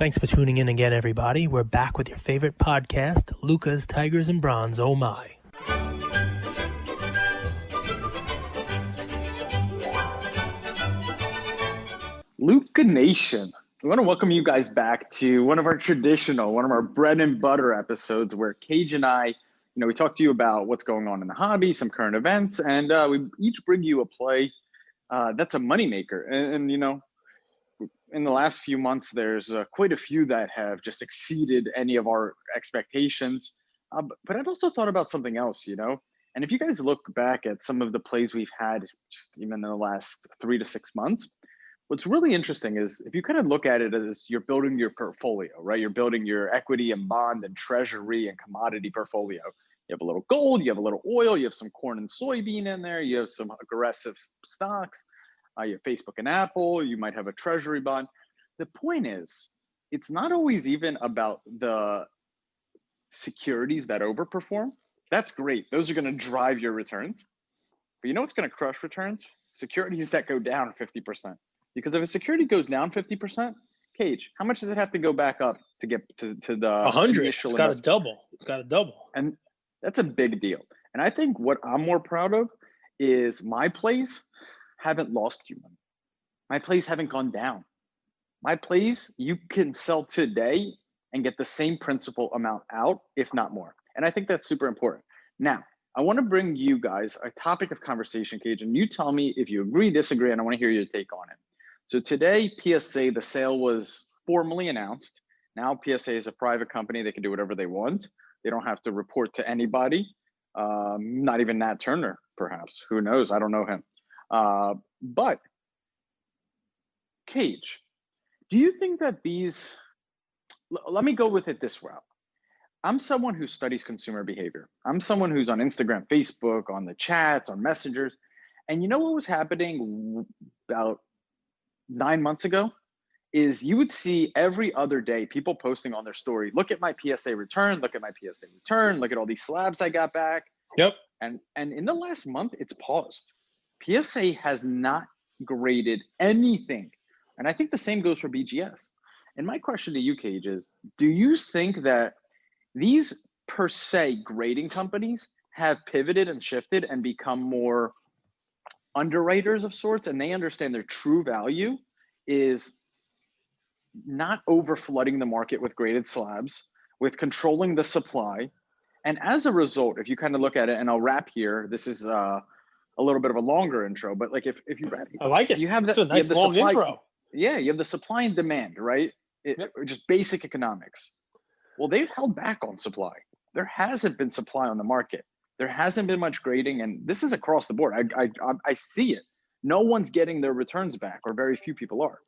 Thanks for tuning in again, everybody. We're back with your favorite podcast, Luca's Tigers and Bronze. Oh my. Luca Nation. We want to welcome you guys back to one of our bread and butter episodes where Cage and I, we talk to you about what's going on in the hobby, some current events, and we each bring you a play that's a moneymaker. And in the last few months, there's quite a few that have just exceeded any of our expectations. But I'd also thought about something else, And if you guys look back at some of the plays we've had just even in the last 3 to 6 months, what's really interesting is if you kind of look at it as you're building your portfolio, right? You're building your equity and bond and treasury and commodity portfolio. You have a little gold, you have a little oil, you have some corn and soybean in there, you have some aggressive stocks, you have Facebook and Apple, you might have a treasury bond. The point is, it's not always even about the securities that overperform. That's great. Those are going to drive your returns. But you know what's going to crush returns? Securities that go down 50%. Because if a security goes down 50%, Cage, how much does it have to go back up to get to the 100. initial It's got investment? to double. And that's a big deal. And I think what I'm more proud of is my plays haven't lost you money. My plays haven't gone down. My plays, you can sell today and get the same principal amount out, if not more. And I think that's super important. Now, I want to bring you guys a topic of conversation, Cage, and you tell me if you agree, disagree, and I want to hear your take on it. So today, PSA, the sale was formally announced. Now PSA is a private company. They can do whatever they want. They don't have to report to anybody, not even Nat Turner, perhaps. Who knows? I don't know him. But Cage, do you think that let me go with it this route. I'm someone who studies consumer behavior. I'm someone who's on Instagram, Facebook, on the chats, on messengers. And you know what was happening about 9 months ago is you would see every other day people posting on their story, look at my PSA return, look at my PSA return, look at all these slabs I got back. Yep. And in the last month, it's paused. PSA has not graded anything. And I think the same goes for BGS. And my question to you, Cage, is do you think that these per se grading companies have pivoted and shifted and become more underwriters of sorts, and they understand their true value is not over flooding the market with graded slabs, with controlling the supply? And as a result, if you kind of look at it, and I'll wrap here, this is a little bit of a longer intro, but like if you I like it. You have It's a nice long supply, intro. Yeah, you have the supply and demand, right? Just basic economics. Well, they've held back on supply. There hasn't been supply on the market. There hasn't been much grading, and this is across the board. I see it. No one's getting their returns back, or very few people are.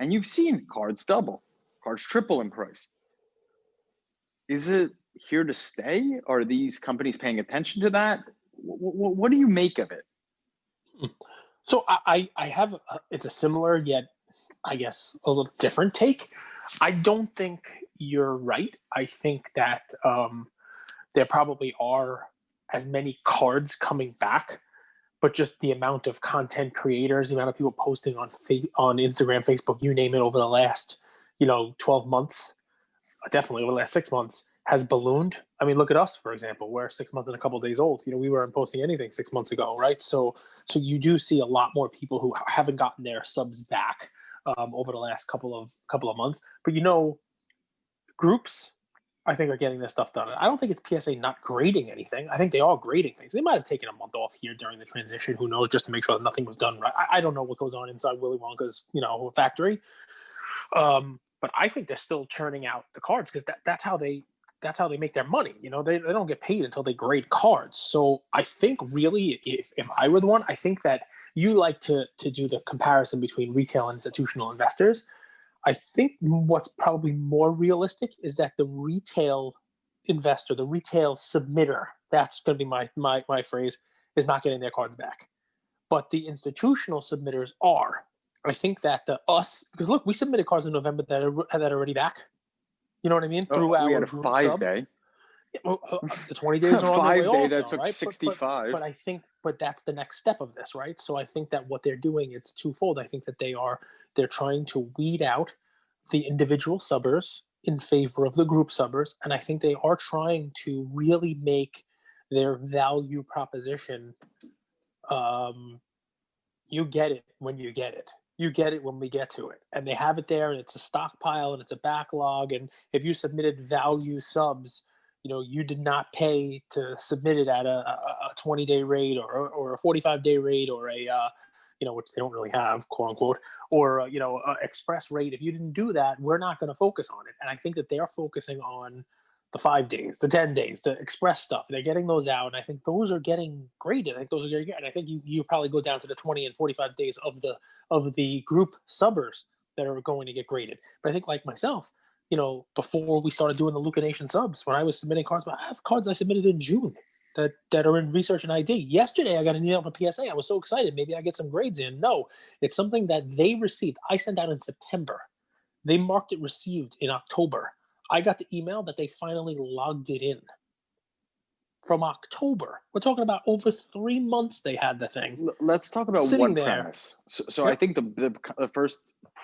And you've seen cards double, cards triple in price. Is it here to stay? Are these companies paying attention to that? What do you make of it? So I have it's a similar yet, I guess, a little different take. I don't think you're right. I think that there probably are as many cards coming back, but just the amount of content creators, the amount of people posting on Instagram, Facebook, you name it, over the last 12 months, definitely over the last 6 months, has ballooned. I mean, look at us, for example. We're 6 months and a couple of days old. We weren't posting anything 6 months ago, right? So you do see a lot more people who haven't gotten their subs back over the last couple of months. But groups, I think, are getting their stuff done. I don't think it's PSA not grading anything. I think they are grading things. They might have taken a month off here during the transition. Who knows? Just to make sure that nothing was done right. I don't know what goes on inside Willy Wonka's factory. But I think they're still churning out the cards because that's how they make their money. They don't get paid until they grade cards. So I think really, if I were the one, I think that you like to do the comparison between retail and institutional investors. I think what's probably more realistic is that the retail investor, the retail submitter, that's going to be my phrase, is not getting their cards back. But the institutional submitters are. I think that because look, we submitted cards in November that are already back. You know what I mean? Through we had a 5-day. The 20 days are on the way 5-day also, that took right? 65. But that's the next step of this, right? So I think that what they're doing, it's twofold. I think that they're trying to weed out the individual subbers in favor of the group subbers, and I think they are trying to really make their value proposition. You get it when you get it. You get it when we get to it, and they have it there, and it's a stockpile, and it's a backlog. And if you submitted value subs, you did not pay to submit it at a 20-day rate or a 45-day rate or a which they don't really have, quote unquote, or express rate. If you didn't do that, we're not going to focus on it. And I think that they are focusing on the 5 days, the 10 days, the express stuff. They're getting those out, and I think those are getting graded. I think those are getting, and I think you probably go down to the 20 and 45 days of the group subbers that are going to get graded. But I think, like myself, before we started doing the Luca Nation subs, when I was submitting cards, I have cards I submitted in June that are in research and ID. Yesterday, I got an email from PSA. I was so excited. Maybe I get some grades in. No, it's something that they received. I sent out in September. They marked it received in October. I got the email that they finally logged it in from October. We're talking about over 3 months they had the thing. Let's talk about sitting one there. premise. So I think the first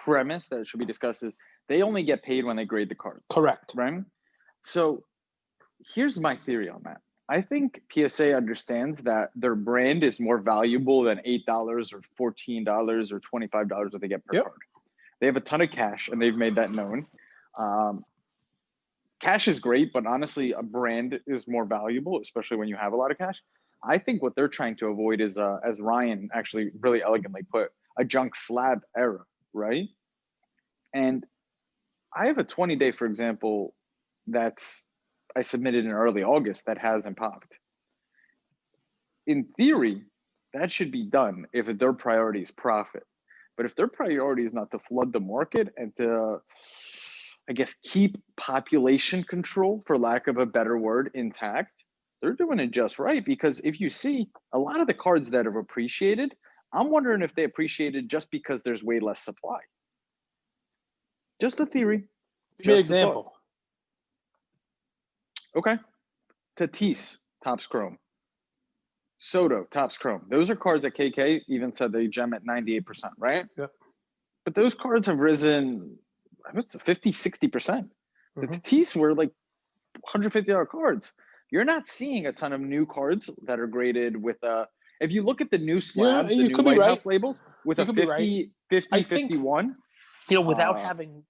premise that should be discussed is they only get paid when they grade the cards. Correct. Right? So here's my theory on that. I think PSA understands that their brand is more valuable than $8 or $14 or $25 that they get per card. They have a ton of cash, and they've made that known. Cash is great, but honestly, a brand is more valuable, especially when you have a lot of cash. I think what they're trying to avoid is, as Ryan actually really elegantly put, a junk slab era, right? And I have a 20-day, for example, I submitted in early August that hasn't popped. In theory, that should be done if their priority is profit. But if their priority is not to flood the market and to, I guess, keep population control, for lack of a better word, intact, they're doing it just right. Because if you see a lot of the cards that have appreciated, I'm wondering if they appreciated just because there's way less supply. Just a theory. Give me an example. Okay. Tatis, Topps Chrome. Soto, Topps Chrome. Those are cards that KK even said they gem at 98%, right? Yep. But those cards have risen, I mean, it's 50, 60%. The Tatis were like $150 cards. You're not seeing a ton of new cards that are graded with if you look at the new slabs, the new White House labels with a 50, 50, 51. Without having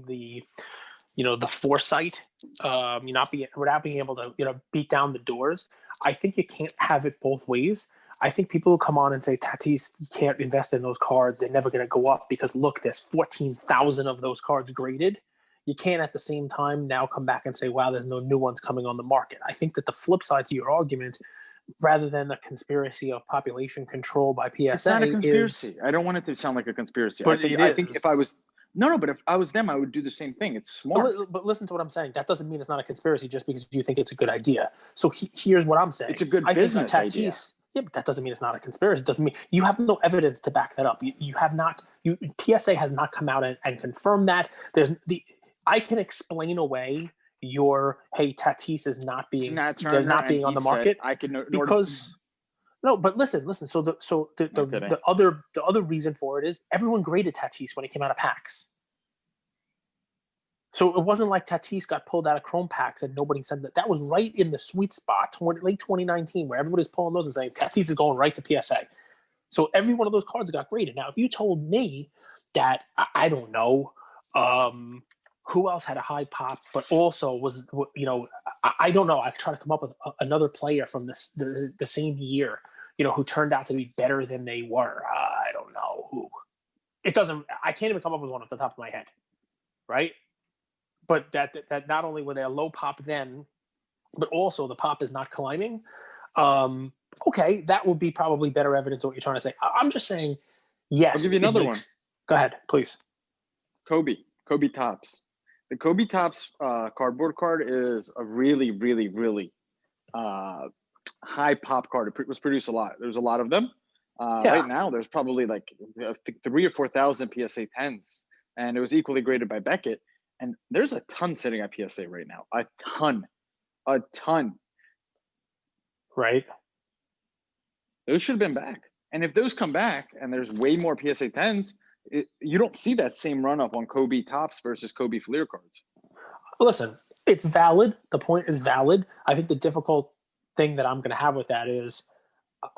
the the foresight, without being able to beat down the doors, I think you can't have it both ways. I think people will come on and say, Tatis, you can't invest in those cards. They're never going to go up because look, there's 14,000 of those cards graded. You can't at the same time now come back and say, wow, there's no new ones coming on the market. I think that the flip side to your argument, rather than the conspiracy of population control by PSA, it's not a conspiracy. I don't want it to sound like a conspiracy. But I think if I was but if I was them, I would do the same thing. It's smart. But listen to what I'm saying. That doesn't mean it's not a conspiracy just because you think it's a good idea. So here's what I'm saying. It's a good business idea. Yeah, but that doesn't mean it's not a conspiracy. It doesn't mean you have no evidence to back that up. You have not. PSA has not come out and confirmed that. I can explain away your Tatis is not being on the market. I can because. No, but listen. So the other reason for it is everyone graded Tatis when it came out of packs. So it wasn't like Tatis got pulled out of Chrome packs and nobody said that. That was right in the sweet spot, late 2019, where everybody's pulling those and saying Tatis is going right to PSA. So every one of those cards got graded. Now, if you told me that, I don't know, who else had a high pop, but also was, I don't know. I try to come up with another player from the same year, who turned out to be better than they were. I don't know who. I can't even come up with one off the top of my head, right? But that not only were they a low pop then, but also the pop is not climbing. Okay, that would be probably better evidence of what you're trying to say. I'm just saying, yes. I'll give you another one. Go ahead, please. Kobe Topps. The Kobe Topps cardboard card is a really, really, really high pop card. It was produced a lot. There's a lot of them. Right now, there's probably like 3,000 or 4,000 PSA 10s, and it was equally graded by Beckett. And there's a ton sitting at PSA right now. A ton. Right. Those should have been back. And if those come back and there's way more PSA 10s, You don't see that same run up on Kobe Tops versus Kobe Fleer cards. Listen, it's valid. The point is valid. I think the difficult thing that I'm going to have with that is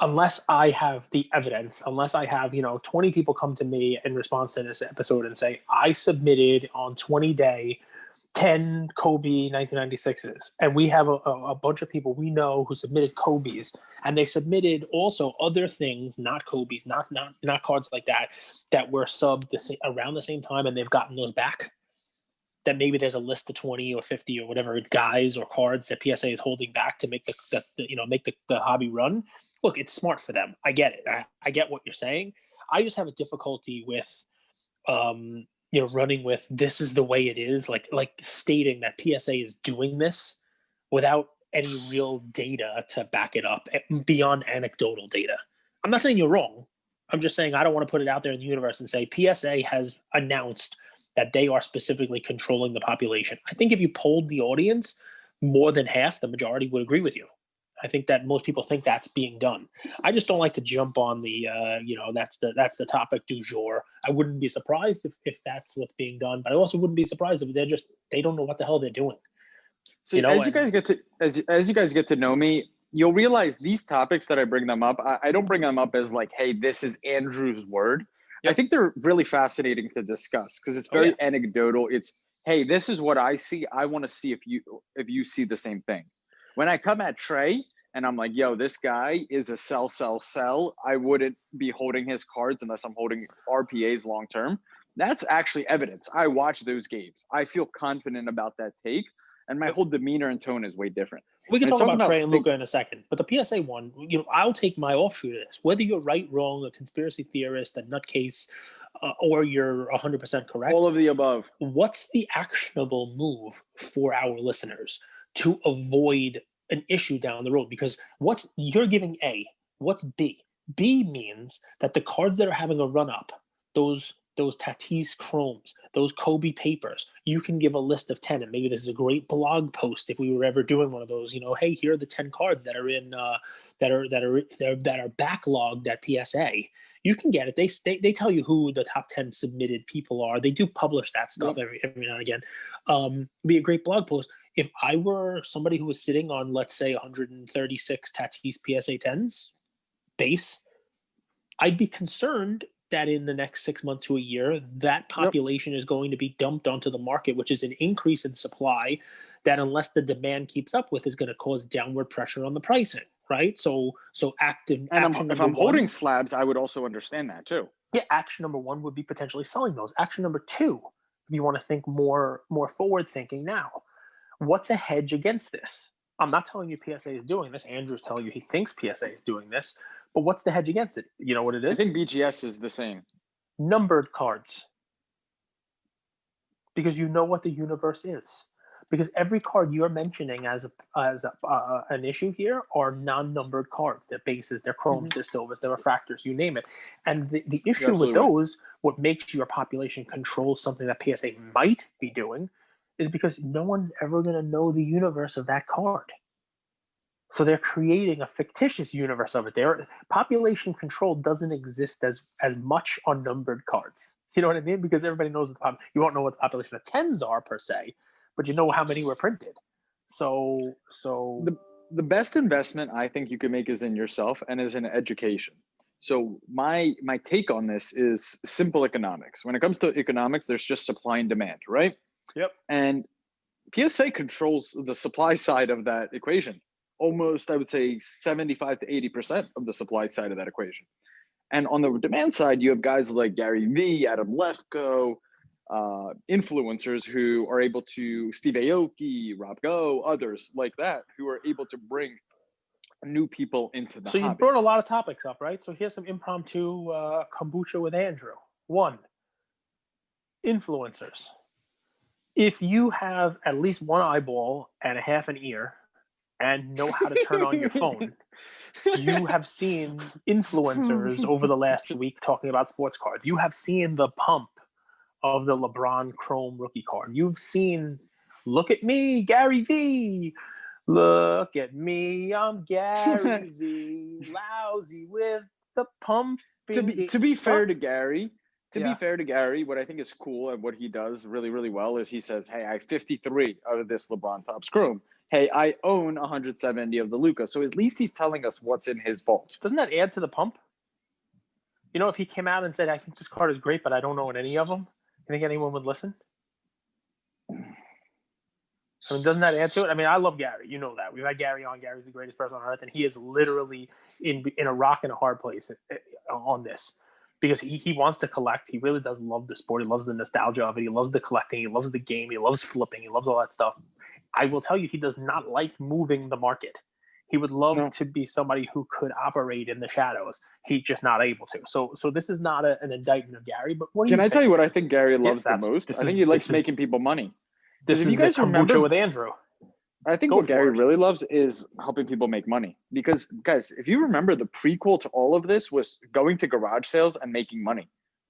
unless I have the evidence, unless I have, 20 people come to me in response to this episode and say, I submitted on 20-day 10 Kobe 1996s. And we have a bunch of people we know who submitted Kobe's, and they submitted also other things, not Kobe's, not cards like that, that were subbed around the same time, and they've gotten those back. That maybe there's a list of 20 or 50 or whatever guys or cards that PSA is holding back to make the hobby run. Look, it's smart for them. I get it. I get what you're saying. I just have a difficulty with running with this is the way it is, like stating that PSA is doing this without any real data to back it up beyond anecdotal data. I'm not saying you're wrong. I'm just saying I don't want to put it out there in the universe and say PSA has announced that they are specifically controlling the population. I think if you polled the audience, more than half, the majority would agree with you. I think that most people think that's being done. I just don't like to jump on the, that's the topic du jour. I wouldn't be surprised if that's what's being done, but I also wouldn't be surprised if they don't know what the hell they're doing. So as you guys get to know me, you'll realize these topics that I bring them up, I don't bring them up as like, hey, this is Andrew's word. Yep. I think they're really fascinating to discuss because it's very anecdotal. It's, hey, this is what I see. I want to see if you see the same thing. When I come at Trae and I'm like, yo, this guy is a sell, I wouldn't be holding his cards unless I'm holding RPAs long term. That's actually evidence. I watch those games. I feel confident about that take, and my whole demeanor and tone is way different. We can talk about Trae and Luka in a second, but the PSA one, I'll take my offshoot of this. Whether you're right, wrong, a conspiracy theorist, a nutcase, or you're 100% correct. All of the above. What's the actionable move for our listeners to avoid an issue down the road? Because you're giving A, what's B? B means that the cards that are having a run up, those Tatis chromes, those Kobe papers, you can give a list of 10, and maybe this is a great blog post if we were ever doing one of those. Hey, here are the 10 cards that are in that are backlogged at PSA. You can get it. They tell you who the top 10 submitted people are. They do publish that stuff every now and again. It'd be a great blog post. If I were somebody who was sitting on, let's say, 136 Tatis PSA 10s base, I'd be concerned that in the next 6 months to a year, that population is going to be dumped onto the market, which is an increase in supply that, unless the demand keeps up with, is going to cause downward pressure on the pricing, right? So if I'm holding slabs, I would also understand that too. Yeah, action number one would be potentially selling those. Action number two, if you want to think more forward thinking now, what's a hedge against this? I'm not telling you PSA is doing this. Andrew's telling you he thinks PSA is doing this. But what's the hedge against it? You know what it is? I think BGS is the same. Numbered cards. Because you know what the universe is. Because every card you're mentioning as an issue here are non-numbered cards. They're bases, they're chromes, they're silvers, they're refractors, you name it. And the issue with those, what makes your population control something that PSA might be doing, is because no one's ever going to know the universe of that card. So they're creating a fictitious universe of it. Their population control doesn't exist as much on numbered cards. You know what I mean? Because everybody knows you won't know what the population of 10s are per se, but you know how many were printed. So the best investment I think you can make is in yourself and is in education. So my take on this is simple economics. When it comes to economics, there's just supply and demand, right? Yep. And PSA controls the supply side of that equation. Almost, I would say, 75 to 80% of the supply side of that equation. And on the demand side, you have guys like Gary Vee, Adam Lefkoe, influencers who are able to, Steve Aoki, Rob Go, others like that, who are able to bring new people into the hobby. So you brought a lot of topics up, right? So here's some impromptu kombucha with Andrew. 1, influencers. If you have at least one eyeball and a half an ear and know how to turn on your phone, you have seen influencers over the last week talking about sports cards. You have seen the pump of the LeBron Chrome rookie card. You've seen, look at me, Gary Vee. Look at me, I'm Gary Vee, lousy with the pump. To be fair to Gary, To be fair to Gary, what I think is cool and what he does really, really well is he says, hey, I have 53 out of this LeBron Topps Chrome. Hey, I own 170 of the Luka. So at least he's telling us what's in his vault. Doesn't that add to the pump? You know, if he came out and said, I think this card is great, but I don't own any of them, you think anyone would listen? I mean, doesn't that add to it? I mean, I love Gary. You know that. We've had Gary on. Gary's the greatest person on earth, and he is literally in a rock and a hard place on this because he wants to collect. He really does love the sport. He loves the nostalgia of it. He loves the collecting. He loves the game. He loves flipping. He loves all that stuff. I will tell you, he does not like moving the market. He would love to be somebody who could operate in the shadows. He's just not able to. So this is not an indictment of Gary. But what do Can you I think? tell you what I think Gary loves the most? I think he likes making people money. This is if you guys the kombucha remember, with Andrew. I think what Gary really loves is helping people make money. Because, guys, if you remember, the prequel to all of this was going to garage sales and making money,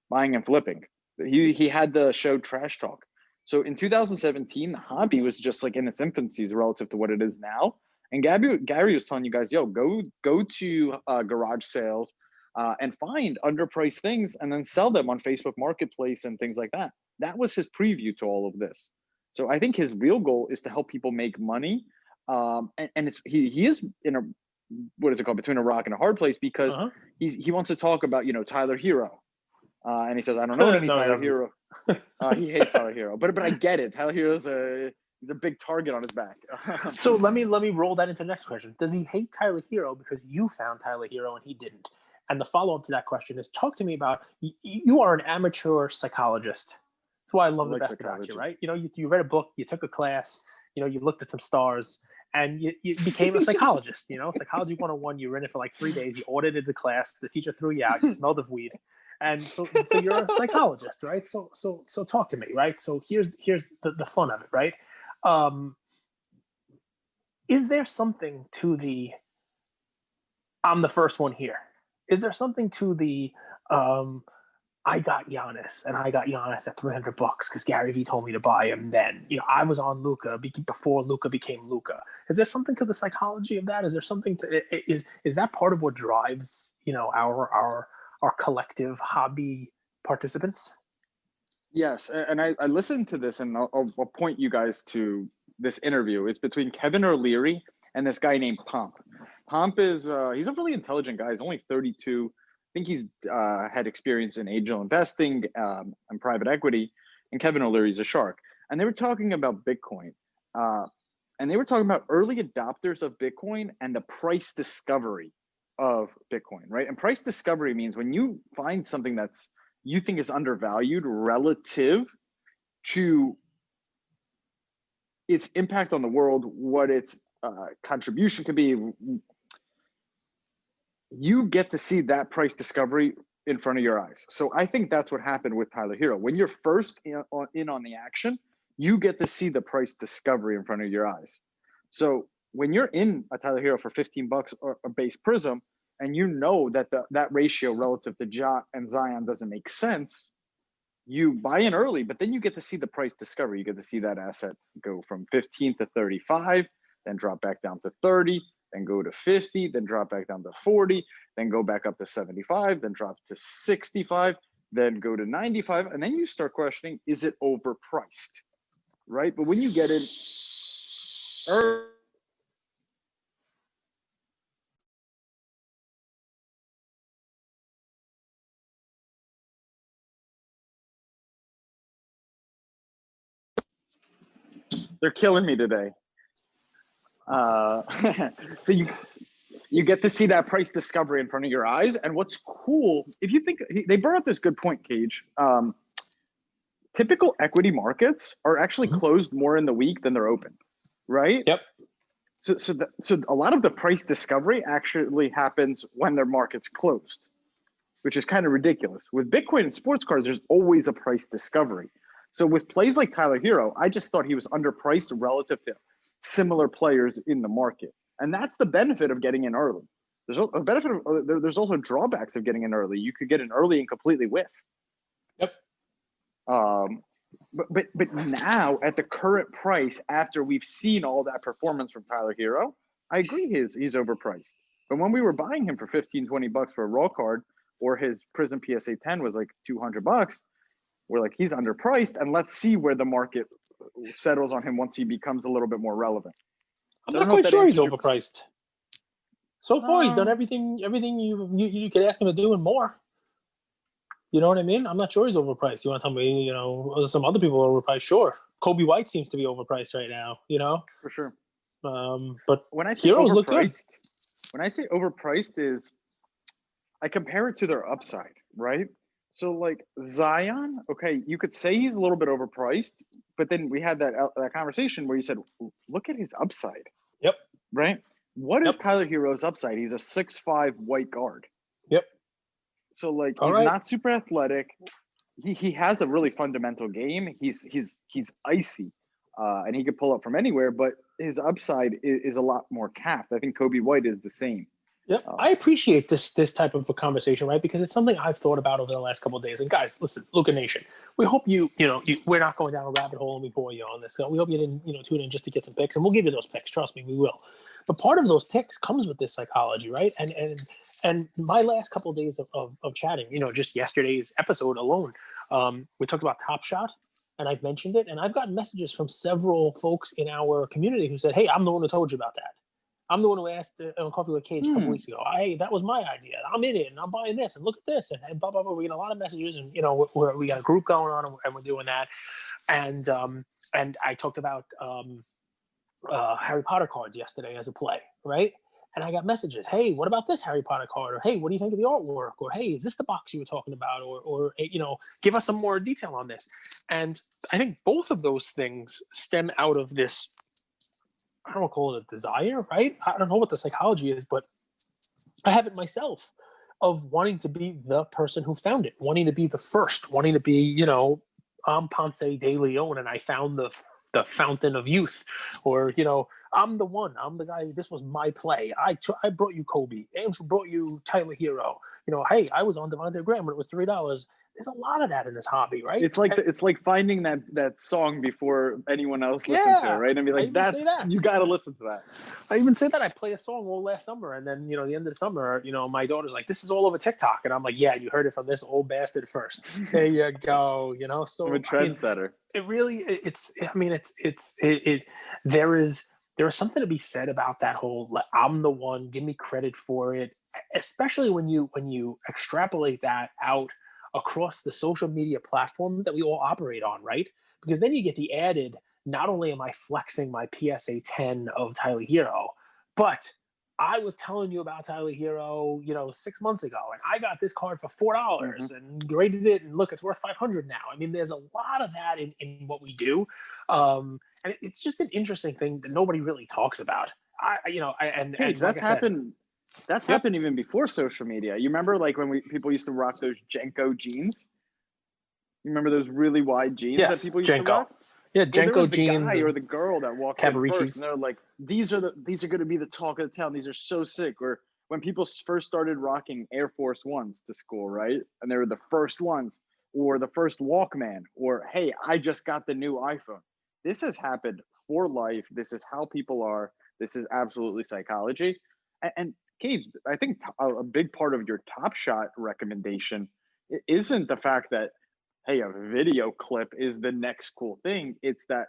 buying and flipping. He had the show Trash Talk. So in 2017, the hobby was just like in its infancies relative to what it is now. And Gary was telling you guys, yo, go to garage sales and find underpriced things and then sell them on Facebook Marketplace and things like that. That was his preview to all of this. So I think his real goal is to help people make money. And it's he is in a, what is it called, between a rock and a hard place because he wants to talk about, you know, Tyler Hero. And he says, I don't know any Tyler Hero. He hates Tyler Hero. But I get it. Tyler Hero's he's a big target on his back. So let me roll that into the next question. Does he hate Tyler Hero because you found Tyler Hero and he didn't? And the follow-up to that question is, talk to me about, you are an amateur psychologist. That's why I love the best about you, right? You know, you read a book, you took a class, you know, you looked at some stars, and you became a psychologist. You know, Psychology 101, you were in it for like 3 days, you audited the class, the teacher threw you out, you smelled of weed. And so you're a psychologist, right? So talk to me, right? So here's the fun of it, right? Is there something to the I'm the first one here? Is there something to the I got Giannis, and I got Giannis at $300 because Gary Vee told me to buy him then? You know, I was on Luka before Luka became Luka. Is there something to the psychology of that? Is there something to is that part of what drives, you know, our collective hobby participants? Yes, and I listened to this, and I'll point you guys to this interview. It's between Kevin O'Leary and this guy named Pomp. Pomp is he's a really intelligent guy. He's only 32. I think he's had experience in angel investing and private equity. And Kevin O'Leary's a shark. And they were talking about Bitcoin. And they were talking about early adopters of Bitcoin and the price discovery of Bitcoin, right? And price discovery means when you find something that's you think is undervalued relative to its impact on the world, what its contribution could be, you get to see that price discovery in front of your eyes. So I think that's what happened with Tyler Hero. When you're first in on the action, you get to see the price discovery in front of your eyes. So when you're in a Tyler Hero for $15 or a base Prism, and you know that that ratio relative to Ja and Zion doesn't make sense, you buy in early, but then you get to see the price discovery. You get to see that asset go from 15 to 35, then drop back down to 30, then go to 50, then drop back down to 40, then go back up to 75, then drop to 65, then go to 95, and then you start questioning, is it overpriced, right? But when you get in early, they're killing me today. So you get to see that price discovery in front of your eyes. And what's cool, if you think, they brought up this good point, Cage. Typical equity markets are actually closed more in the week than they're open, right? Yep. So a lot of the price discovery actually happens when their market's closed, which is kind of ridiculous. With Bitcoin and sports cards, there's always a price discovery. So with plays like Tyler Hero, I just thought he was underpriced relative to similar players in the market. And that's the benefit of getting in early. There's a benefit of, there's also drawbacks of getting in early. You could get in early and completely whiff. Yep. But now at the current price, after we've seen all that performance from Tyler Hero, I agree he's overpriced. But when we were buying him for $15-20 for a raw card, or his Prism PSA 10 was like $200, we're like, he's underpriced, and let's see where the market settles on him once he becomes a little bit more relevant. I'm So I not don't know if quite that sure he's answers your question. overpriced. So far, he's done everything you could ask him to do and more. You know what I mean? I'm not sure he's overpriced. You want to tell me, some other people are overpriced? Sure. Kobe White seems to be overpriced right now, For sure. But When I say heroes look good. when I say overpriced is I compare it to their upside, right? So like Zion, okay, you could say he's a little bit overpriced, but then we had that conversation where you said, look at his upside, Yep. right? What is Yep. Tyler Hero's upside? He's a 6'5" white guard. Yep. So like All he's right. not super athletic. He has a really fundamental game. He's icy, and he could pull up from anywhere. But his upside is a lot more capped. I think Kobe White is the same. Yep. I appreciate this type of a conversation, right? Because it's something I've thought about over the last couple of days. And guys, listen, Luka Nation, we hope we're not going down a rabbit hole and we bore you on this. So we hope you didn't, tune in just to get some picks, and we'll give you those picks. Trust me, we will. But part of those picks comes with this psychology, right? And my last couple of days of chatting, just yesterday's episode alone, we talked about Top Shot, and I've mentioned it, and I've gotten messages from several folks in our community who said, "Hey, I'm the one who told you about that. I'm the one who asked on Coffee with Cage a couple weeks ago. Hey, that was my idea. I'm in it, and I'm buying this, and look at this, and blah blah blah." We get a lot of messages, and we got a group going on, and we're doing that. And I talked about Harry Potter cards yesterday as a play, right? And I got messages. Hey, what about this Harry Potter card? Or hey, what do you think of the artwork? Or hey, is this the box you were talking about? Or give us some more detail on this. And I think both of those things stem out of this. I don't want to call it a desire, right? I don't know what the psychology is, but I have it myself of wanting to be the person who found it, wanting to be the first, wanting to be, I'm Ponce de Leon and I found the fountain of youth, or I'm the one, I'm the guy. This was my play. I brought you Kobe. Andrew brought you Tyler Hero. Hey, I was on Devontae Graham when it was $3. There's a lot of that in this hobby, right? It's like it's like finding that song before anyone else listened to it, right? And be like, you got to listen to that. I even say that. I play a song all last summer, and then the end of the summer, my daughter's like, "This is all over TikTok," and I'm like, "Yeah, you heard it from this old bastard first." There you go. So I'm a trendsetter. It really, there is something to be said about that whole I'm the one, give me credit for it, especially when you extrapolate that out across the social media platforms that we all operate on, right? Because then you get the added, not only am I flexing my PSA 10 of Tyler Hero, but I was telling you about Tyler Hero, 6 months ago, and I got this card for $4 and graded it, and look, it's worth $500 now. I mean, there's a lot of that in what we do, and it's just an interesting thing that nobody really talks about. That's happened. That's happened even before social media. You remember, like when people used to rock those Jenko jeans. You remember those really wide jeans that people used to rock? Yeah, Jenko jeans. The guy or the girl that walked in first, and they're like, "These are going to be the talk of the town. These are so sick." Or when people first started rocking Air Force Ones to school, right? And they were the first ones, or the first Walkman, or hey, I just got the new iPhone. This has happened for life. This is how people are. This is absolutely psychology. And Cage, I think a big part of your Top Shot recommendation isn't the fact that, hey, a video clip is the next cool thing. It's that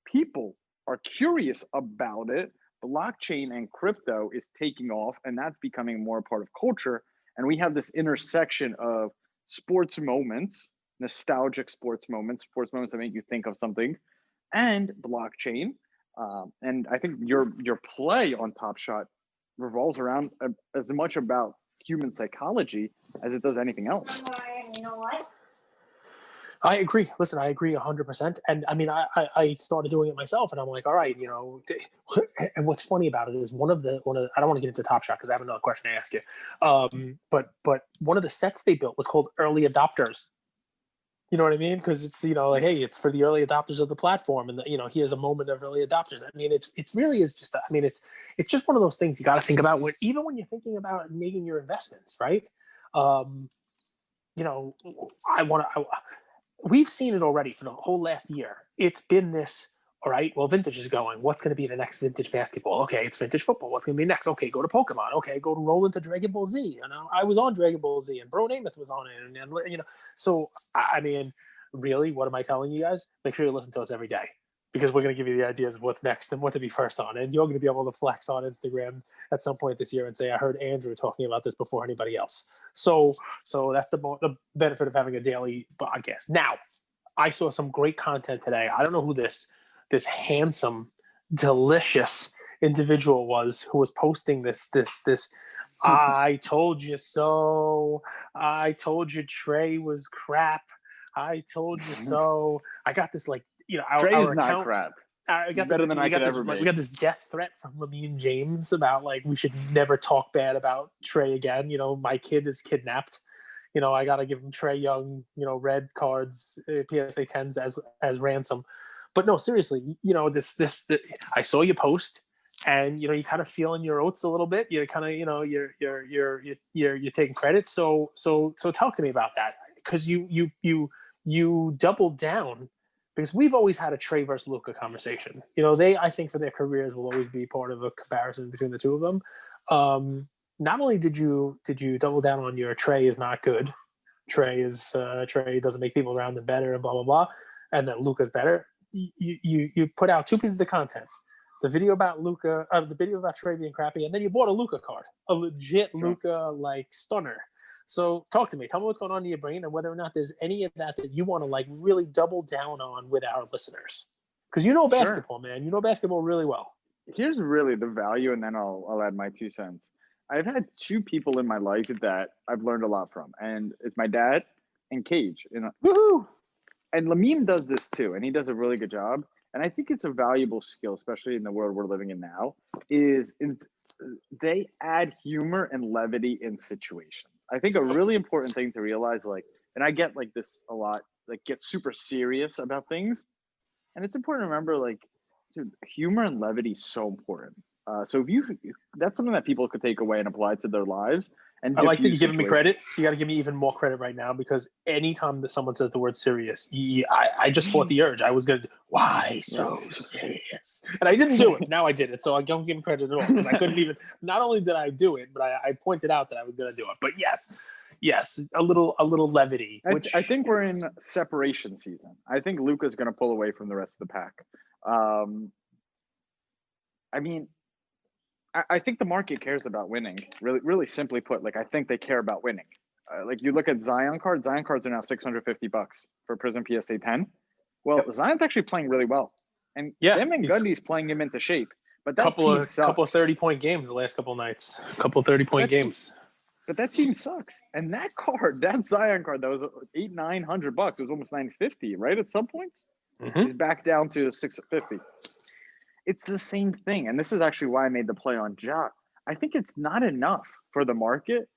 people are curious about it. Blockchain and crypto is taking off, and that's becoming more a part of culture. And we have this intersection of sports moments, nostalgic sports moments that make you think of something, and blockchain. And I think your play on Top Shot revolves around as much about human psychology as it does anything else. You know what? I agree. Listen, I agree 100%. And I mean, I started doing it myself, and I'm like, all right, and what's funny about it is one of the, I don't want to get into Top Shot because I have another question to ask you. But one of the sets they built was called Early Adopters. You know what I mean? Because it's, like, hey, it's for the early adopters of the platform. And, here's a moment of early adopters. I mean, it's really is just, it's just one of those things you got to think about even when you're thinking about making your investments, right? We've seen it already for the whole last year. It's been this, All right, well, vintage is going. What's going to be the next vintage basketball? Okay, it's vintage football. What's going to be next? Okay, go to Pokemon. Okay, go to roll into Dragon Ball Z. You know, I was on Dragon Ball Z, and Bro Namath was on it, and you know, so I mean, really, what am I telling you guys? Make sure you listen to us every day because we're going to give you the ideas of what's next and what to be first on, and you're going to be able to flex on Instagram at some point this year and say, "I heard Andrew talking about this before anybody else." So that's the benefit of having a daily podcast. Now, I saw some great content today. I don't know who this handsome, delicious individual was who was posting this. I told you so. I told you Trae was crap. I told you so. I got this Trae's our not account. crap. I got Better this. than I could ever We be. got this death threat from Lamine James about we should never talk bad about Trae again. You know, my kid is kidnapped. You know, I gotta give him Trae Young, red cards, PSA 10s as ransom. But no, seriously, I saw you post, and you kind of feeling your oats a little bit. You're kind of, you're taking credit. So talk to me about that because you doubled down because we've always had a Trae versus Luka conversation. I think for their careers will always be part of a comparison between the two of them. Not only did you double down on your Trae is not good, Trae doesn't make people around him better and blah blah blah, and that Luka's better. You put out 2 pieces of content: the video about Luka, the video about Trae being crappy, and then you bought a Luka card, a legit Luka stunner. So talk to me. Tell me what's going on in your brain and whether or not there's any of that you want to really double down on with our listeners, because basketball, man. You know basketball really well. Here's really the value, and then I'll add my 2 cents. I've had 2 people in my life that I've learned a lot from, and it's my dad and Cage. Woohoo! And Lamine does this too, and he does a really good job. And I think it's a valuable skill, especially in the world we're living in now, they add humor and levity in situations. I think a really important thing to realize, and I get this a lot, get super serious about things. And it's important to remember, dude, humor and levity is so important. So that's something that people could take away and apply to their lives. And I like that you're giving me credit. You got to give me even more credit right now because anytime that someone says the word serious, I just fought the urge. I was going to, why so serious? And I didn't do it. Now I did it. So I don't give him credit at all because I couldn't even, not only did I do it, but I pointed out that I was going to do it. But yes, a little levity. I think we're in separation season. I think Luka's going to pull away from the rest of the pack. I mean, I think the market cares about winning. Really, really simply put, I think they care about winning. You look at Zion cards. Zion cards are now $650 for Prism PSA 10. Well, yep. Zion's actually playing really well, and Sam and Gundy's playing him into shape. But that couple of 30-point games the last couple of nights. Couple 30-point games. But that team sucks. And that card, that Zion card, that was $800-900. It was almost $950, right? At some points, he's back down to $650. It's the same thing. And this is actually why I made the play on Ja. I think it's not enough for the market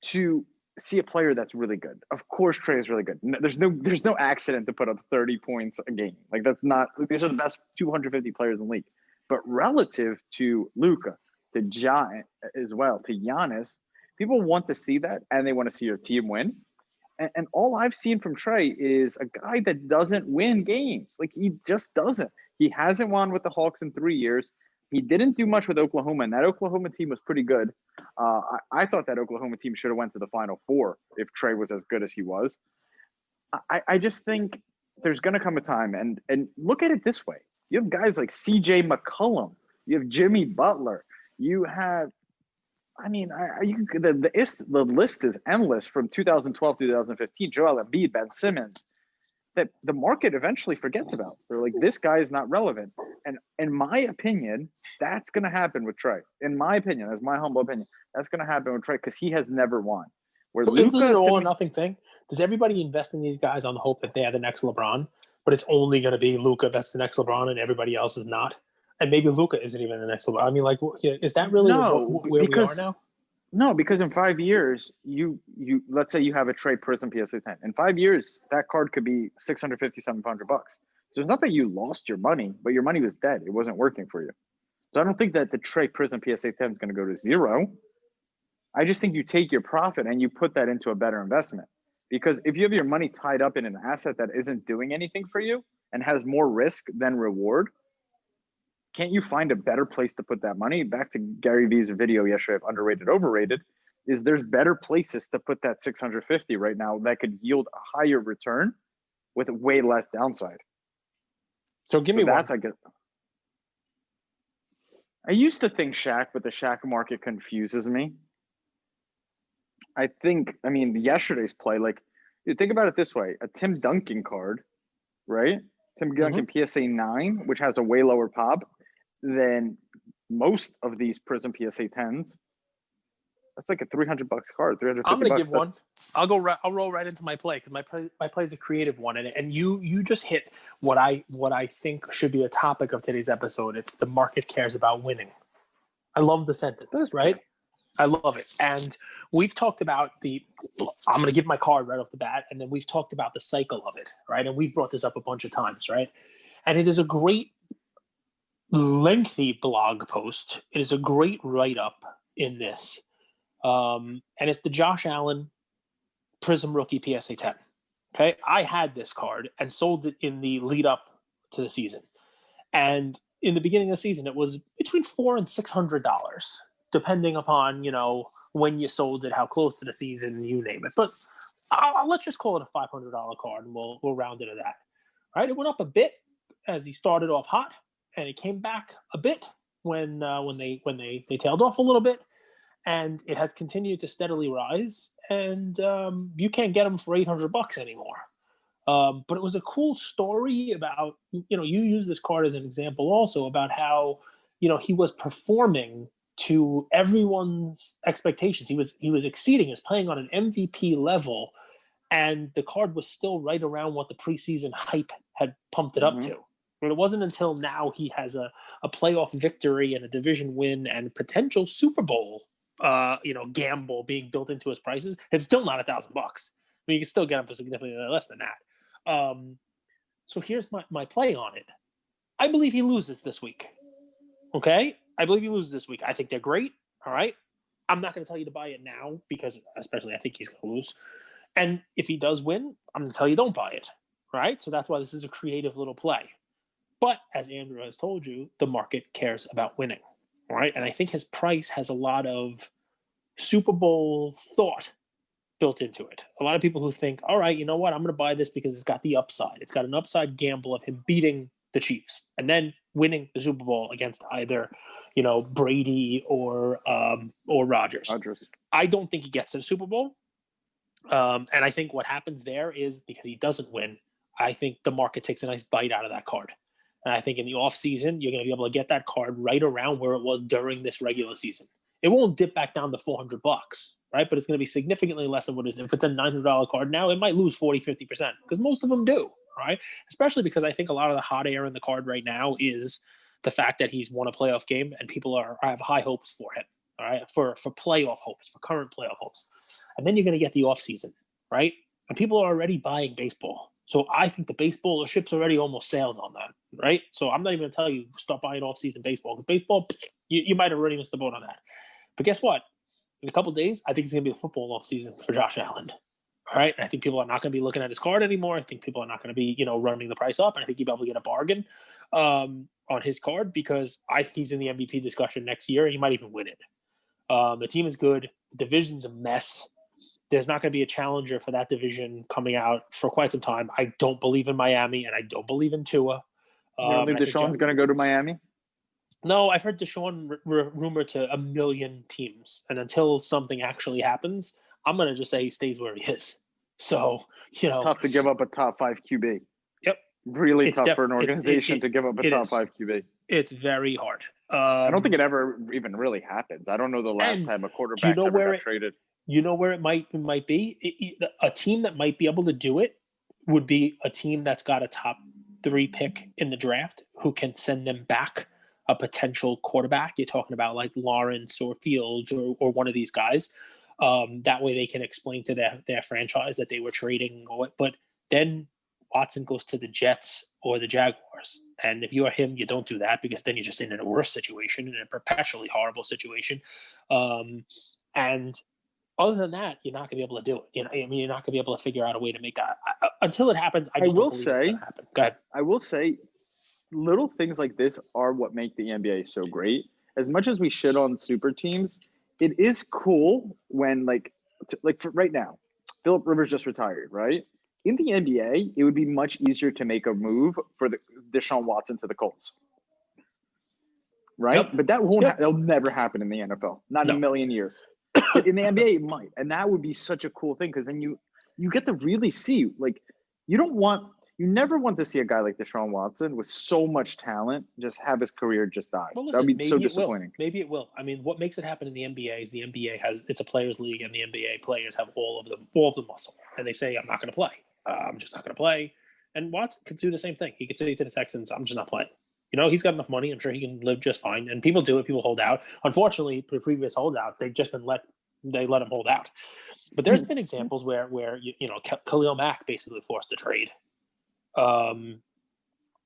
to see a player that's really good. Of course, Trae is really good. There's no accident to put up 30 points a game. These are the best 250 players in the league. But relative to Luka, to Ja as well, to Giannis, people want to see that, and they want to see your team win. And all I've seen from Trae is a guy that doesn't win games. He just doesn't. He hasn't won with the Hawks in 3 years. He didn't do much with Oklahoma, and that Oklahoma team was pretty good. I thought that Oklahoma team should have went to the Final Four if Trae was as good as he was. I just think there's going to come a time, and look at it this way. You have guys like C.J. McCollum. You have Jimmy Butler. You have the list is endless from 2012 to 2015. Joel Embiid, Ben Simmons, that the market eventually forgets about. They're like, this guy is not relevant. And in my opinion, that's going to happen with Trae. In my opinion, that's my humble opinion, that's going to happen with Trae because he has never won. So isn't it an all or nothing thing? Does everybody invest in these guys on the hope that they are the next LeBron, but it's only going to be Luka that's the next LeBron and everybody else is not? And maybe Luka isn't even the next LeBron. I mean, is that really where we are now? No, because in 5 years, you let's say you have a Trae Prism PSA 10. In 5 years, that card could be $650, $700. So it's not that you lost your money, but your money was dead. It wasn't working for you. So I don't think that the Trae Prism PSA 10 is going to go to zero. I just think you take your profit and you put that into a better investment. Because if you have your money tied up in an asset that isn't doing anything for you, and has more risk than reward, can't you find a better place to put that money? Back to Gary Vee's video yesterday of underrated, overrated, is there's better places to put that 650 right now that could yield a higher return with way less downside. So give me that's, one. I guess, I used to think Shaq, but the Shaq market confuses me. I mean, yesterday's play, like, you think about it this way, a Tim Duncan card, right? Tim Duncan PSA 9, which has a way lower pop than most of these Prism PSA 10s. That's like a $300 card, $350. I'm going to give one. I'll roll right into my play, because my play is a creative one, and you just hit what I think should be a topic of today's episode. It's the market cares about winning. I love the sentence, right? I love it. And we've talked about I'm going to give my card right off the bat, and then we've talked about the cycle of it, right? And we've brought this up a bunch of times, right? And it is a great lengthy blog post. It is a great write-up in this. And it's the Josh Allen Prism Rookie PSA 10. Okay. I had this card and sold it in the lead up to the season. And in the beginning of the season, it was between $400 and $600, depending upon, when you sold it, how close to the season, you name it. But let's just call it a $500 card, and we'll round it to that. All right. It went up a bit as he started off hot, and it came back a bit when they tailed off a little bit. And it has continued to steadily rise, and you can't get them for $800 anymore. But it was a cool story about, you use this card as an example also about how, he was performing to everyone's expectations. He was exceeding, he was playing on an MVP level, and the card was still right around what the preseason hype had pumped it up to. And it wasn't until now he has a playoff victory and a division win and potential Super Bowl gamble being built into his prices. It's still not $1,000. I mean, you can still get them for significantly less than that. So here's my play on it. I believe he loses this week. Okay? I believe he loses this week. I think they're great. All right? I'm not going to tell you to buy it now, because especially I think he's going to lose. And if he does win, I'm going to tell you don't buy it. Right? So that's why this is a creative little play. But as Andrew has told you, the market cares about winning. All right. And I think his price has a lot of Super Bowl thought built into it. A lot of people who think, all right, you know what? I'm going to buy this because it's got the upside. It's got an upside gamble of him beating the Chiefs and then winning the Super Bowl against either, Brady or Rodgers. I don't think he gets to the Super Bowl. And I think what happens there is, because he doesn't win, I think the market takes a nice bite out of that card. And I think in the offseason, you're going to be able to get that card right around where it was during this regular season. It won't dip back down to $400, right? But it's going to be significantly less than what it is. If it's a $900 card now, it might lose 40, 50%, because most of them do, right? Especially because I think a lot of the hot air in the card right now is the fact that he's won a playoff game and people have high hopes for him, all right? For playoff hopes, for current playoff hopes. And then you're going to get the offseason, right? And people are already buying baseball. So I think the baseball, the ship's already almost sailed on that, right? So I'm not even going to tell you start buying off-season baseball. Baseball, you might have already missed the boat on that. But guess what? In a couple of days, I think it's going to be a football off-season for Josh Allen. All right? And I think people are not going to be looking at his card anymore. I think people are not going to be, running the price up. And I think you'll be able to get a bargain on his card, because I think he's in the MVP discussion next year. He might even win it. The team is good. The division's a mess. There's not going to be a challenger for that division coming out for quite some time. I don't believe in Miami, and I don't believe in Tua. You don't think Deshaun's going to go to Miami? No, I've heard Deshaun rumored to a million teams. And until something actually happens, I'm going to just say he stays where he is. So, Tough to give up a top 5 QB. Yep. Really tough for an organization to give up a top 5 QB. It's very hard. I don't think it ever even really happens. I don't know the last time a quarterback ever got traded. You know where it might be? A team that might be able to do it would be a team that's got a top 3 pick in the draft who can send them back a potential quarterback. You're talking about like Lawrence or Fields or one of these guys. That way they can explain to their franchise that they were trading. But then Watson goes to the Jets or the Jaguars. And if you are him, you don't do that, because then you're just in a worse situation, in a perpetually horrible situation. And Other than that, you're not going to be able to do it. You know, I mean, you're not going to be able to figure out a way to make that until it happens. I I just don't will believe it's going say, to happen. Go ahead. I will say, little things like this are what make the NBA so great. As much as we shit on super teams, it is cool when like for right now, Philip Rivers just retired, right? In the NBA, it would be much easier to make a move for the Deshaun Watson to the Colts, right? Yep. But that won't. Yep. That'll never happen in the NFL, not in a No. million years. But in the NBA, it might, and that would be such a cool thing because then you get to really see like you never want to see a guy like Deshaun Watson with so much talent just have his career just die. Well, That would listen, be so maybe it will. disappointing. Maybe it will. I mean, what makes it happen in the NBA is the NBA it's a players' league, and the NBA players have all of the muscle, and they say, "I'm not going to play. I'm just not going to play." And Watson could do the same thing. He could say to the Texans, "I'm just not playing." You know, he's got enough money. I'm sure he can live just fine. And people do it. People hold out. Unfortunately, the previous holdout, they've just been let him hold out. But there's been examples where Khalil Mack basically forced a trade.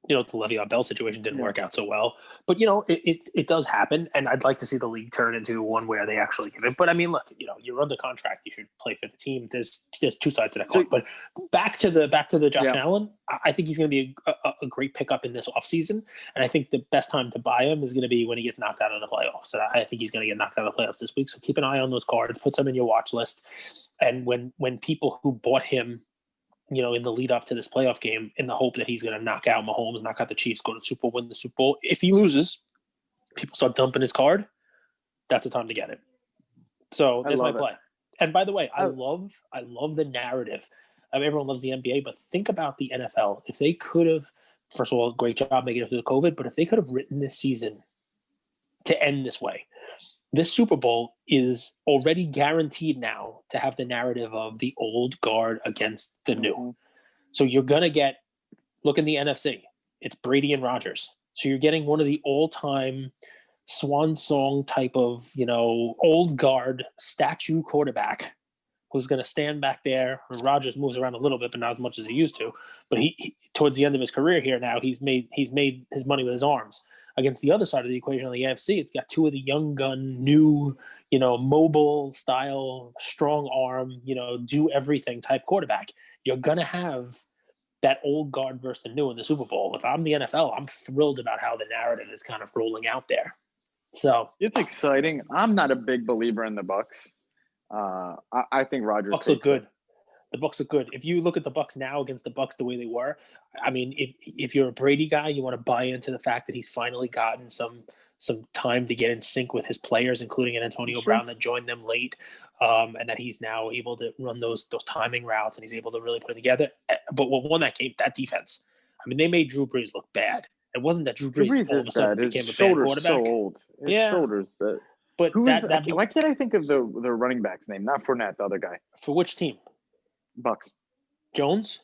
The Le'Veon Bell situation didn't work out so well, but it does happen, and I'd like to see the league turn into one where they actually give it. But I mean, look, you're under contract, you should play for the team. There's two sides to that coin. But back to the Josh Allen, I think he's going to be a great pickup in this offseason, and I think the best time to buy him is going to be when he gets knocked out of the playoffs. So I think he's going to get knocked out of the playoffs this week. So keep an eye on those cards, put some in your watch list, and when people who bought him in the lead up to this playoff game in the hope that he's going to knock out Mahomes, knock out the Chiefs, go to the Super Bowl, win the Super Bowl. If he loses, people start dumping his card. That's the time to get it. So there's my play. And by the way, I love the narrative. Everyone loves the NBA, but think about the NFL. If they could have, first of all, great job making it through the COVID, but if they could have written this season to end this way, this Super Bowl is already guaranteed now to have the narrative of the old guard against the new. So you're going to look in the NFC, it's Brady and Rodgers. So you're getting one of the all-time swan song type of, old guard statue quarterback who's going to stand back there. Rodgers moves around a little bit, but not as much as he used to. But he towards the end of his career here now, he's made his money with his arms. Against the other side of the equation on the AFC, it's got two of the young gun, new, mobile style, strong arm, do everything type quarterback. You're going to have that old guard versus the new in the Super Bowl. If I'm the NFL, I'm thrilled about how the narrative is kind of rolling out there. So it's exciting. I'm not a big believer in the Bucs. I think Rodgers Bucs look good. The Bucs are good. If you look at the Bucs now against the Bucs the way they were, I mean, if you're a Brady guy, you want to buy into the fact that he's finally gotten some time to get in sync with his players, including an Antonio Brown that joined them late, and that he's now able to run those timing routes, and he's able to really put it together. But what won that game, that defense. I mean, they made Drew Brees look bad. It wasn't that Drew Brees all of a sudden became a bad quarterback. So old. His shoulders, but why can't I think of the running back's name? Not Fournette, the other guy. For which team? Bucs. Jones?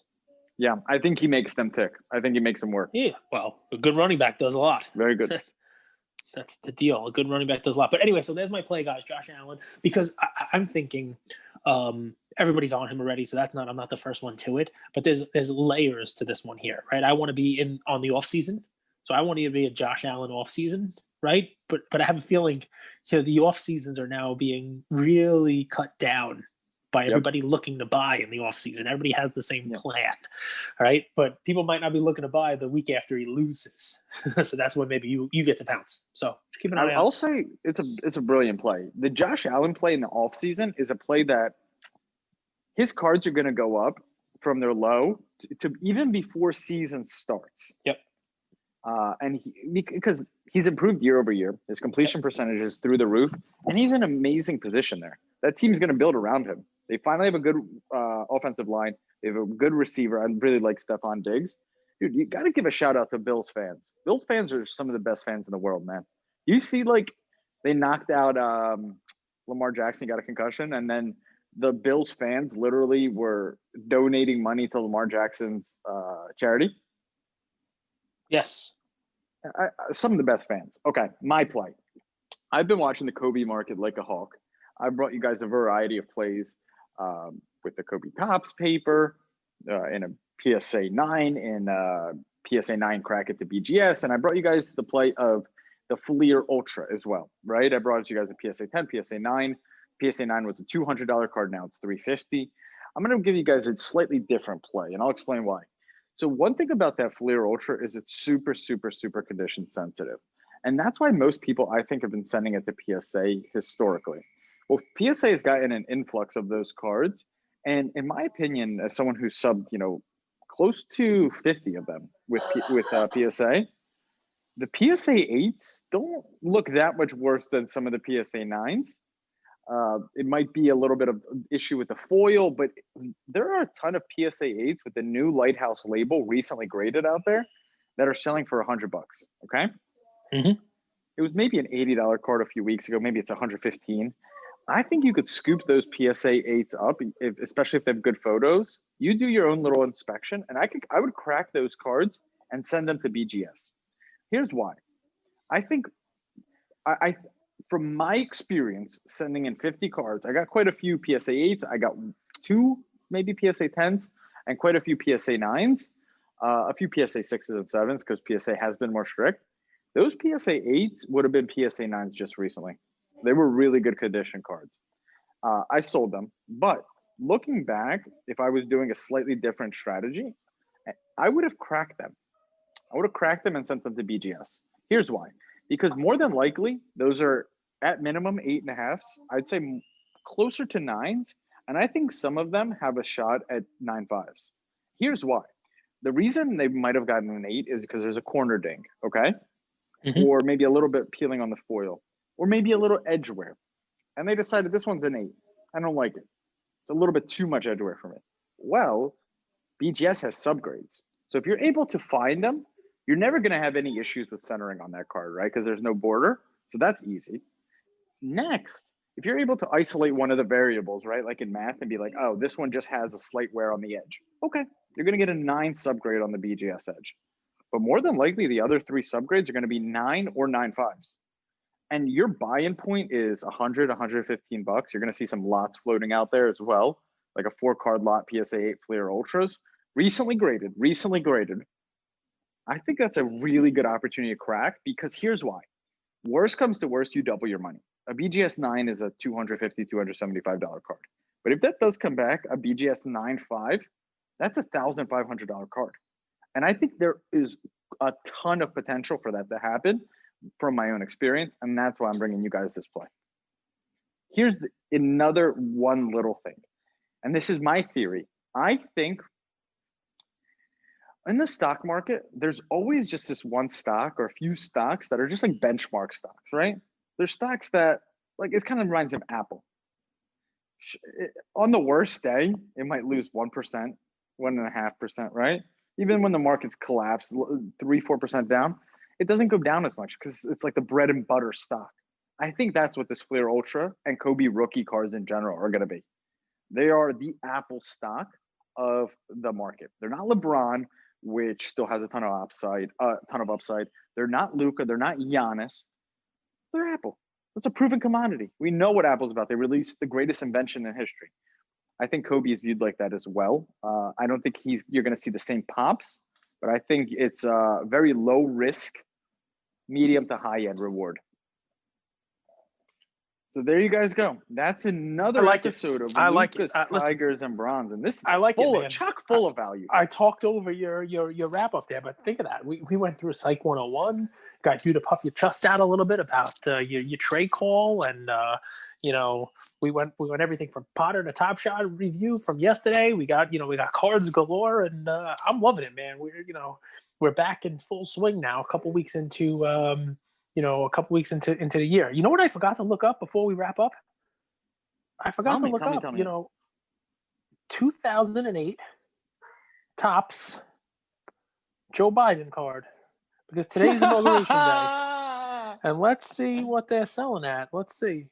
Yeah, I think he makes them tick. I think he makes them work. Yeah, well, a good running back does a lot. Very good. That's the deal. A good running back does a lot. But anyway, so there's my play, guys, Josh Allen, because I'm thinking everybody's on him already, so I'm not the first one to it. But there's layers to this one here, right? I want to be on the off season, so I want to be a Josh Allen off season, right? But I have a feeling, the off seasons are now being really cut down by everybody looking to buy in the offseason. Everybody has the same plan, right? But people might not be looking to buy the week after he loses. So that's when maybe you get to pounce. So keep an eye out. I'll say it's a brilliant play. The Josh Allen play in the offseason is a play that his cards are going to go up from their low to even before season starts. Yep. And because he's improved year over year, his completion percentage is through the roof, and he's in an amazing position there. That team's going to build around him. They finally have a good offensive line. They have a good receiver. I really like Stephon Diggs. Dude, you got to give a shout out to Bills fans. Bills fans are some of the best fans in the world, man. You see, they knocked out Lamar Jackson, got a concussion, and then the Bills fans literally were donating money to Lamar Jackson's charity. Yes. Some of the best fans. Okay, my play. I've been watching the Kobe market like a hawk. I brought you guys a variety of plays with the Kobe Tops paper, in a PSA 9, in PSA 9 crack at the BGS, and I brought you guys the play of the Fleer Ultra as well, right? I brought you guys a PSA 10, PSA 9. PSA 9 was a $200 card. Now it's $350. I'm going to give you guys a slightly different play, and I'll explain why. So one thing about that Fleer Ultra is it's super, super, super condition sensitive. And that's why most people, I think, have been sending it to PSA historically. Well, PSA has gotten an influx of those cards. And in my opinion, as someone who subbed, close to 50 of them with PSA, the PSA 8s don't look that much worse than some of the PSA 9s. It might be a little bit of issue with the foil, but there are a ton of PSA 8s with the new Lighthouse label recently graded out there that are selling for $100. Okay. Mm-hmm. It was maybe an $80 card a few weeks ago. Maybe it's 115. I think you could scoop those PSA 8s up, especially if they have good photos. You do your own little inspection, and I would crack those cards and send them to BGS. Here's why. I think I from my experience sending in 50 cards, I got quite a few PSA 8s. I got 2 maybe PSA 10s and quite a few PSA 9s, a few PSA 6s and 7s because PSA has been more strict. Those PSA 8s would have been PSA 9s just recently. They were really good condition cards. I sold them. But looking back, if I was doing a slightly different strategy, I would have cracked them. I would have cracked them and sent them to BGS. Here's why. Because more than likely, those are at minimum 8.5s. I'd say closer to 9s. And I think some of them have a shot at 9.5s. Here's why. The reason they might have gotten an 8 is because there's a corner ding, okay? Mm-hmm. Or maybe a little bit peeling on the foil, or maybe a little edge wear. And they decided this one's an 8. I don't like it. It's a little bit too much edge wear for me. Well, BGS has subgrades. So if you're able to find them, you're never going to have any issues with centering on that card, right? Because there's no border. So that's easy. Next, if you're able to isolate one of the variables, right? Like in math and be like, oh, this one just has a slight wear on the edge. Okay, you're going to get a 9 subgrade on the BGS edge. But more than likely, the other 3 subgrades are going to be 9 or 9.5s. And your buy-in point is 100, 115 bucks. You're going to see some lots floating out there as well, like a 4-card lot PSA 8 Fleer Ultras, recently graded. I think that's a really good opportunity to crack because here's why. Worst comes to worst, you double your money. A BGS 9 is a $250, $275 card. But if that does come back, a BGS 9.5, that's a $1,500 card. And I think there is a ton of potential for that to happen from my own experience. And that's why I'm bringing you guys this play. Here's another one little thing. And this is my theory. I think in the stock market, there's always just this one stock or a few stocks that are just like benchmark stocks, right? There's stocks that, like, it kind of reminds me of Apple. On the worst day, it might lose 1%, 1.5%, right? Even when the markets collapse 3-4% down, it doesn't go down as much because it's like the bread and butter stock. I think that's what this Fleer Ultra and Kobe rookie cards in general are going to be. They are the Apple stock of the market. They're not LeBron, which still has a ton of upside. They're not Luka. They're not Giannis. They're Apple. It's a proven commodity. We know what Apple's about. They released the greatest invention in history. I think Kobe is viewed like that as well. I don't think you're going to see the same pops, but I think it's a very low risk, medium to high end reward. So there you guys go. That's another episode of Lucas, Tigers, and Bronze. And this is chock full of value. I talked over your wrap up there, but think of that. We went through Psych 101, got you to puff your chest out a little bit about your Trae call, and we went everything from Potter to Top Shot review from yesterday. We got cards galore, and I'm loving it, man. We're back in full swing now. A couple weeks into the year. You know what I forgot to look up before we wrap up? I forgot to look up, 2008 Topps Joe Biden card, because today's inauguration day. And let's see what they're selling at. Let's see,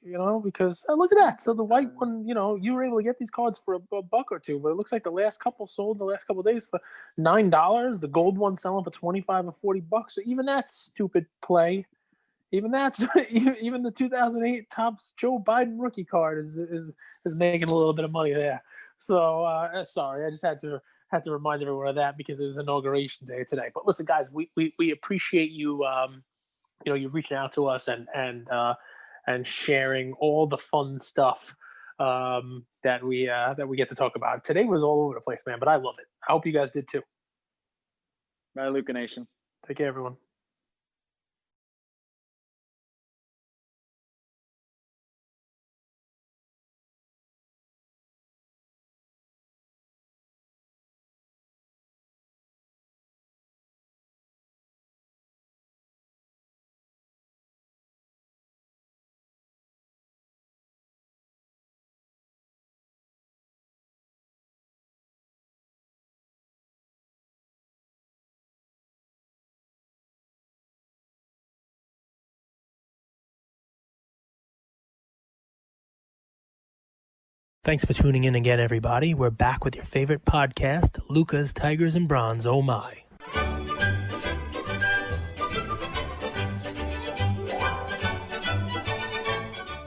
because look at that. So the white one, you were able to get these cards for a buck or two, but it looks like the last couple sold the last couple of days for $9. The gold one selling for 25 or 40 bucks. So even that stupid play, even the 2008 Topps Joe Biden rookie card is making a little bit of money there. So sorry, I just had to remind everyone of that because it was inauguration day today. But listen, guys, we appreciate you. You reaching out to us and and sharing all the fun stuff that we get to talk about. Today was all over the place, man, but I love it. I hope you guys did too. Bye, Luca Nation. Take care, everyone. Thanks for tuning in again, everybody. We're back with your favorite podcast, Luca's Tigers and Bronze. Oh my.